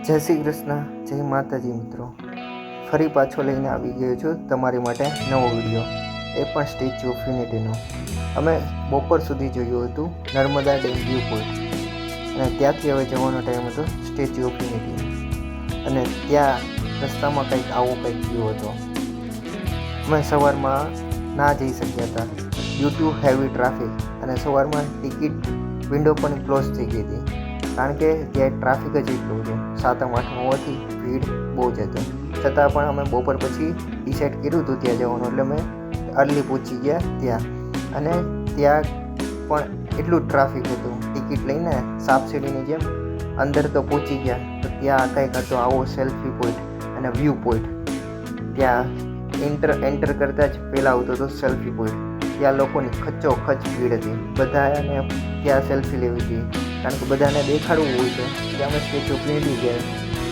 જય શ્રી કૃષ્ણ, જય માતાજી મિત્રો. ફરી પાછો લઈને આવી ગયો છું તમારી માટે નવો વિડીયો, એ પણ સ્ટેચ્યુ ઓફ યુનિટીનો. અમે બપોર સુધી જોયું હતું નર્મદા ડેમ વ્યૂ પોઈન્ટ, અને ત્યાંથી હવે જવાનો ટાઈમ હતો સ્ટેચ્યુ ઓફ યુનિટી. અને ત્યાં રસ્તામાં કંઈક આવો કંઈક વ્યૂ હતો. અમે સવારમાં ના જઈ શક્યા હતા ડ્યુ ટુ હેવી ટ્રાફિક, અને સવારમાં ટિકિટ વિન્ડો પણ ક્લોઝ થઈ ગઈ હતી, કારણ કે ત્યાં ટ્રાફિક જ એટલું હતું. 7-8 હોવાથી ભીડ બહુ જ હતી. છતાં પણ અમે બપોર પછી ડિસાઇડ કર્યું હતું ત્યાં જવાનું, એટલે અમે અર્લી પહોંચી ગયા ત્યાં. અને ત્યાં પણ એટલું જ ટ્રાફિક હતું. ટિકિટ લઈને સાપસીડીની જેમ અંદર તો પહોંચી ગયા, તો ત્યાં કંઈક હતો આવો સેલ્ફી પોઈન્ટ અને વ્યૂ પોઈન્ટ. ત્યાં એન્ટર કરતાં જ પહેલાં આવતો હતો સેલ્ફી પોઈન્ટ. ત્યાં લોકોની ખચ્ચોખચ ભીડ હતી, બધાને ત્યાં સેલ્ફી લેવી હતી, કારણ કે બધાને દેખાડવું હોય છે કે અમે સ્ટેચ્યુ ઓફ યુનિટી ગયા.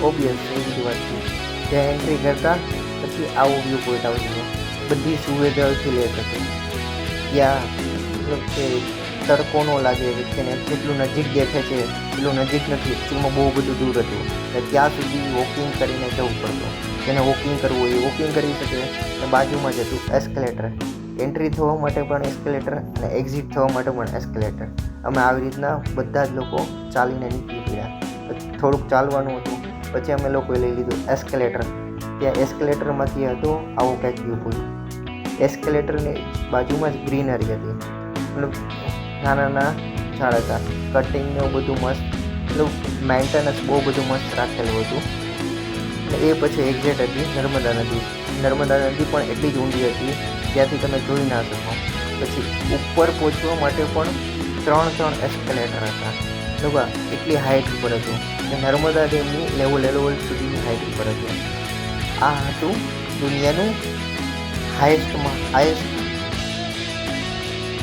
ઓબ્વિયસ એવી જ વાત છે. ત્યાં એન્ટ્રી કરતાં પછી આવો વ્યૂ પોઈન્ટ આવતો હતો. બધી સુવિધાઓથી લેટ હતી. ત્યાં મતલબ કે તડકો ન લાગે, વ્યક્તિને જેટલું નજીક દેખે છે એટલું નજીક નથી, એકચ્યુઅલમાં બહુ બધું દૂર હતું. ત્યાં સુધી વોકિંગ કરીને જવું પડતું. જેને વોકિંગ કરવું હોય એ વોકિંગ કરી શકે. અને બાજુમાં જ હતું એસ્કેલેટર. એન્ટ્રી થવા માટે પણ એસ્કેલેટર અને એક્ઝિટ થવા માટે પણ એસ્કેલેટર. અમે આવી રીતના બધા જ લોકો ચાલીને નીકળી પડ્યા. થોડુંક ચાલવાનું હતું, પછી અમે લોકોએ લઈ લીધું એસ્કેલેટર. ત્યાં એસ્કેલેટરમાંથી હતો આવો કંઈક વ્યૂ પોઈન્ટ. એસ્કેલેટરની બાજુમાં જ ગ્રીનરી હતી, મતલબ નાના નાના ઝાડ હતા, કટિંગને એવું બધું મસ્ત, મતલબ મેન્ટેનન્સ બહુ બધું મસ્ત રાખેલું હતું. અને એ પછી એક્ઝેક્ટ હતી નર્મદા નદી. નર્મદા નદી પણ એટલી જ ઊંડી હતી, ત્યાંથી તમે જોઈ ના શકો. પછી ઉપર પહોંચવા માટે પણ 3 એસ્કેલેટર હતા. લોકો એટલી હાઇટ ઉપર હતું, અને નર્મદા ડેમની લેવલ સુધીની હાઇટ ઉપર હતું. આ હતું દુનિયાનું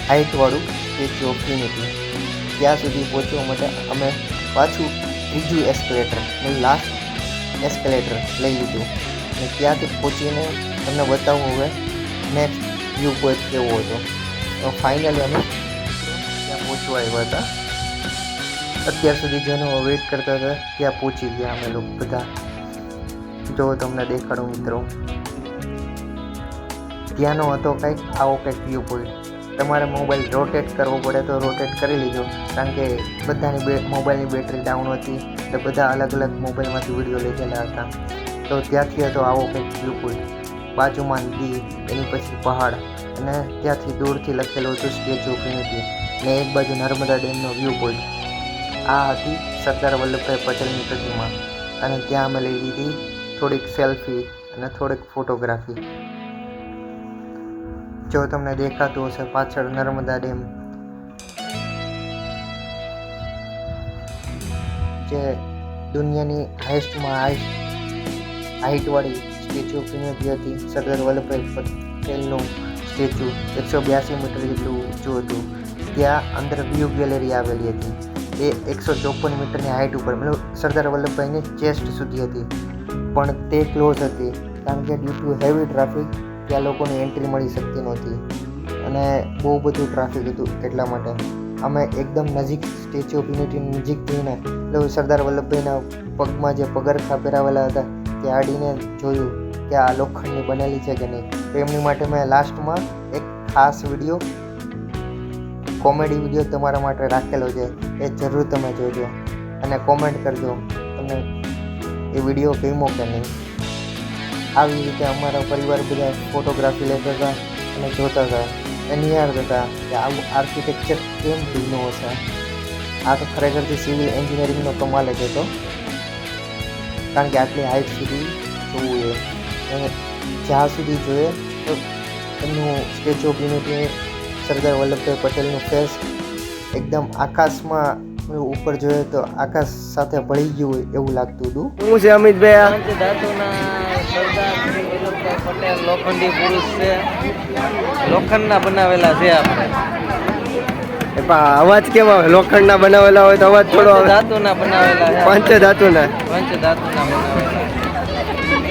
હાઇટવાળું સ્ટેચ્યુ ઓફ યુનિટી. ત્યાં સુધી પહોંચવા માટે અમે પાછું ત્રીજું એસ્કેલેટર, લાસ્ટ એસ્કેલેટર લઈ લીધું. અને ત્યાંથી પહોંચીને તમને બતાવું હવે નેક્સ્ટ વ્યૂ પોઈન્ટ કેવો હતો. ફાઇનલી અમે ત્યાં પહોંચવા આવ્યા હતા. અત્યાર સુધી જેનો વેઇટ કરતા હતા ત્યાં પહોંચી ગયા અમે લોકો બધા. જો તમને દેખાડું મિત્રો, ત્યાંનો હતો કંઈક આવો કંઈક વ્યૂ પોઈન્ટ. તમારે મોબાઈલ રોટેટ કરવો પડે તો રોટેટ કરી લીધો, કારણ કે બધાની મોબાઈલની બેટરી ડાઉન હતી, એટલે બધા અલગ અલગ મોબાઈલમાંથી વિડીયો લીધેલા હતા. તો ત્યાંથી હતો આવો કંઈક વ્યૂ પોઈન્ટ. બાજુમાં નદી, એની પછી પહાડ, અને ત્યાંથી દૂરથી લખેલું હતું સ્ટેચ્યુ ઓફ યુનિટી, ને એક બાજુ નર્મદા ડેમનો વ્યૂ પોઈન્ટ. આ હતી સરદાર વલ્લભભાઈ પટેલની પ્રતિમા, અને ત્યાં અમે લઈ લીધી થોડીક સેલ્ફી અને થોડીક ફોટોગ્રાફી. જો તમને દેખાતું હશે પાછળ નર્મદા ડેમ, જે દુનિયાની હાઇટવાળી સ્ટેચ્યુ ઓફ યુનિટી હતી. સરદાર વલ્લભભાઈ પટેલનું સ્ટેચ્યુ 182 મીટર જેટલું ઊંચું હતું. ત્યાં અંદર વ્યૂ ગેલેરી આવેલી હતી. એ 154 મીટરની હાઇટ ઉપર, મતલબ સરદાર વલ્લભભાઈની ચેસ્ટ સુધી હતી, પણ તે ક્લોઝ હતી, કારણ કે ડ્યુ ટુ હેવી ટ્રાફિક ત્યાં લોકોને એન્ટ્રી મળી શકતી નહોતી, અને બહુ બધું ટ્રાફિક હતું. એટલા માટે અમે એકદમ નજીક સ્ટેચ્યુ ઓફ યુનિટીની નજીક જઈને, એટલે સરદાર વલ્લભભાઈના પગમાં જે પગરખાં પહેરાવેલા હતા તે આડીને જોયું કે આ લોખંડની બનેલી છે કે નહીં. તો એમની માટે મેં લાસ્ટમાં એક ખાસ વિડીયો, કોમેડી વિડીયો તમારા માટે રાખેલો છે, એ જરૂર તમે જોજો અને કોમેન્ટ કરજો તમને એ વિડીયો ગમ્યો કે નહીં. આવી રીતે અમારા પરિવાર બધા ફોટોગ્રાફી લેતા હતા અને જોતા હતા, નિહાળતા હતા કે આવું આર્કિટેક્ચર કેમ બન્યું હશે. આ તો ખરેખરથી સિવિલ એન્જિનિયરિંગનો કમાલ જ હતો, કારણ કે આટલી હાઇટ સુધી જોવું એ, અને જ્યાં સુધી જોઈએ તો એમનું statue of unity, Sardar Vallabhbhai પટેલનું ફેસ એકદમ આકાશમાં ઉપર જોઈએ તો આકાશ સાથે ભળી ગયું હોય એવું લાગતું હતું. શું છે અમિતભાઈ? સરદાર વલ્લભભાઈ પટેલ લોખંડી પુરુષ છે, લોખંડના બનાવેલા છે. આપણે અવાજ કેમ આવે? લોખંડના બનાવેલા હોય તો અવાજ થોડો ધાતુના બનાવેલા છે. પંચધાતુના બનાવેલા.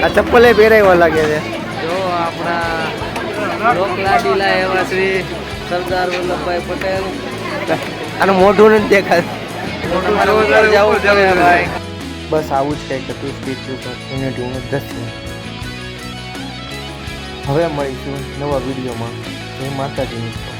આ ચપ્પલે પહેરાવા લાગે છે. જો આપણા લોકલાડીલા એવા શ્રી સરદાર વલ્લભભાઈ પટેલ. આનું મોઢું નથી દેખાતું. જવું પડે ભાઈ. બસ આવું જ કંઈક હતું સ્ટેચ્યુ ઓફ યુનિટીનું દ્રશ્ય. હવે મળીશું નવા વિડીયોમાં. જય માતાજી મિત્રો.